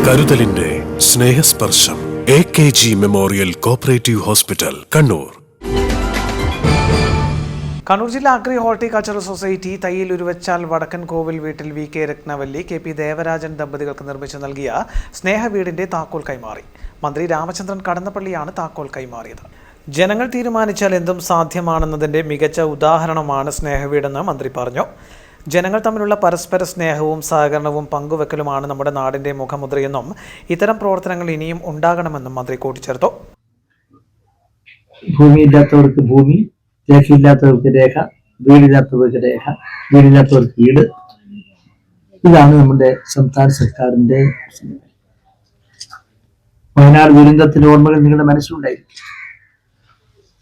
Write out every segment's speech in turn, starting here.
കരുതലിന്റെ സ്നേഹസ്പർശം AKG memorial cooperative hospital, Kannur. Kannur ജില്ലാ agri horticultural society Thayyil Uruvachal വടക്കൻ കോവിൽ വീട്ടിൽ VK രത്നവല്ലി KP ദേവരാജൻ ദമ്പതികൾക്ക് നിർമ്മിച്ചു നൽകിയ സ്നേഹവീടിന്റെ താക്കോൽ കൈമാറി. മന്ത്രി രാമചന്ദ്രൻ കടന്നപ്പള്ളിയാണ് താക്കോൽ കൈമാറിയത്. ജനങ്ങൾ തീരുമാനിച്ചാൽ എന്തും സാധ്യമാണെന്നതിന്റെ മികച്ച ഉദാഹരണമാണ് സ്നേഹവീടെന്ന് മന്ത്രി പറഞ്ഞു. ജനങ്ങൾ തമ്മിലുള്ള പരസ്പര സ്നേഹവും സഹകരണവും പങ്കുവെക്കലുമാണ് നമ്മുടെ നാടിന്റെ മുഖമുദ്രയെന്നും ഇത്തരം പ്രവർത്തനങ്ങൾ ഇനിയും ഉണ്ടാകണമെന്നും മന്ത്രി കൂട്ടിച്ചേർത്തു. ഭൂമിയില്ലാത്തവർക്ക് ഭൂമി, രേഖയില്ലാത്തവർക്ക് രേഖ, വീടില്ലാത്തവർക്ക് രേഖ, വീടില്ലാത്തവർക്ക് വീട്. ഇതാണ് നമ്മുടെ സംസ്ഥാന സർക്കാരിന്റെ. വയനാട് ദുരന്തത്തിന്റെ ഓർമ്മകൾ നിങ്ങളുടെ മനസ്സിലുണ്ടായിരിക്കും.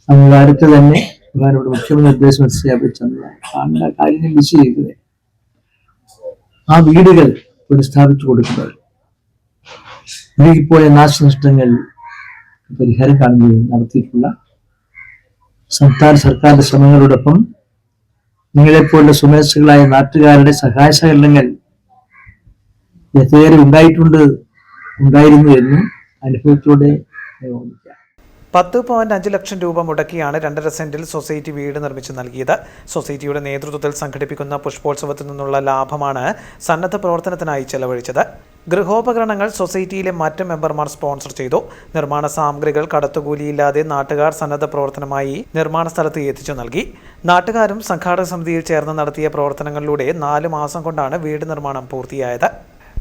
നമ്മുടെ അടുത്ത് തന്നെ മുഖ്യമന്ത്രി നിർദ്ദേശം സ്ഥാപിച്ച കാര്യം വിശദീകരിക്കുന്നത് ആ വീടുകൾ പുനഃസ്ഥാപിച്ചു കൊടുക്കുന്നത്, ഒഴുകിപ്പോയ നാശനഷ്ടങ്ങൾ പരിഹാരം കാണുന്നതിന് നടത്തിയിട്ടുള്ള സംസ്ഥാന സർക്കാരിന്റെ ശ്രമങ്ങളോടൊപ്പം നിങ്ങളെപ്പോലുള്ള സുമനസ്സുകളായ നാട്ടുകാരുടെ സഹായ സഹകരണങ്ങൾ എത്രയേറെ ഉണ്ടായിരുന്നു എന്നും അനുഭവത്തോടെ ഓർമ്മിക്കാം. 10.5 ലക്ഷം രൂപ മുടക്കിയാണ് 2.5 സെന്റിൽ സൊസൈറ്റി വീട് നിർമ്മിച്ചു നൽകിയത്. സൊസൈറ്റിയുടെ നേതൃത്വത്തിൽ സംഘടിപ്പിക്കുന്ന പുഷ്പോത്സവത്തിൽ നിന്നുള്ള ലാഭമാണ് സന്നദ്ധ പ്രവർത്തനത്തിനായി ചെലവഴിച്ചത്. ഗൃഹോപകരണങ്ങൾ സൊസൈറ്റിയിലെ മറ്റ് മെമ്പർമാർ സ്പോൺസർ ചെയ്തു. നിർമ്മാണ സാമഗ്രികൾ കടത്തുകൂലിയില്ലാതെ നാട്ടുകാർ സന്നദ്ധ പ്രവർത്തനമായി നിർമ്മാണ സ്ഥലത്ത് എത്തിച്ചു നൽകി. നാട്ടുകാരും സംഘാടക സമിതിയിൽ ചേർന്ന് നടത്തിയ പ്രവർത്തനങ്ങളിലൂടെ 4 മാസം കൊണ്ടാണ് വീട് നിർമ്മാണം പൂർത്തിയായത്.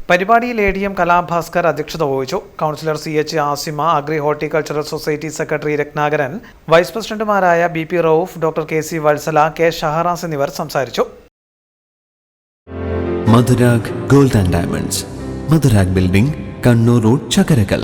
പരിപാടിയിൽ ADM കലാഭാസ്കർ അധ്യക്ഷത വഹിച്ചു. Councillor CH Asima, agri horticultural society secretary Ratnakaran, vice പ്രസിഡന്റുമാരായ BP Rauf, doctor KC Vatsala, K Shahras എന്നിവർ സംസാരിച്ചു. Madhurag gold and diamonds, Madhurag building, Kannur road, Chakkarakal.